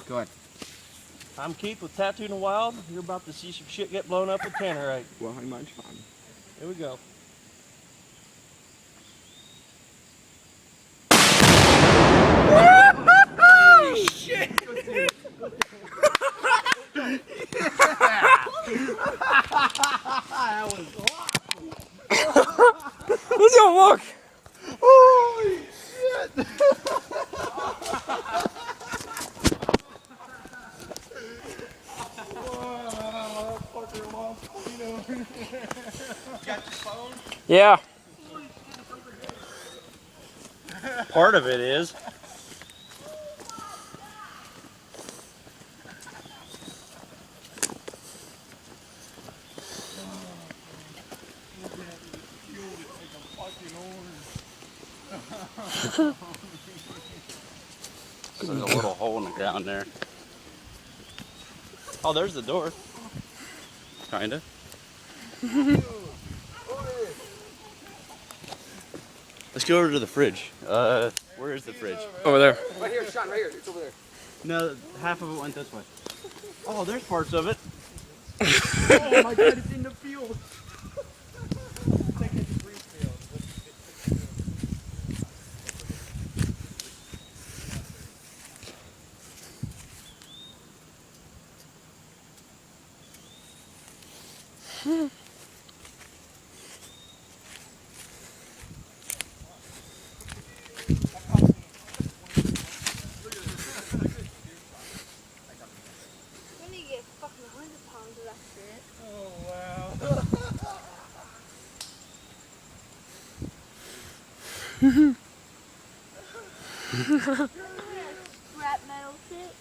Go ahead. I'm Keith with Tattoo in the Wild. You're about to see some shit get blown up with tannerite. Well, how much fun? Here we go. Holy shit! That was awesome. Let's go look. Holy shit! Got your phone? Yeah. Part of it is. There's a little hole in the ground there. Oh, there's the door. Kinda. Let's go over to the fridge. Where is the fridge? Over there. Right here, Sean, right here. It's over there. No, half of it went this way. Oh, there's parts of it. Oh my god, it's in the field. When you get fucking 100 pounds of that shit. Oh wow. Scrap metal shit.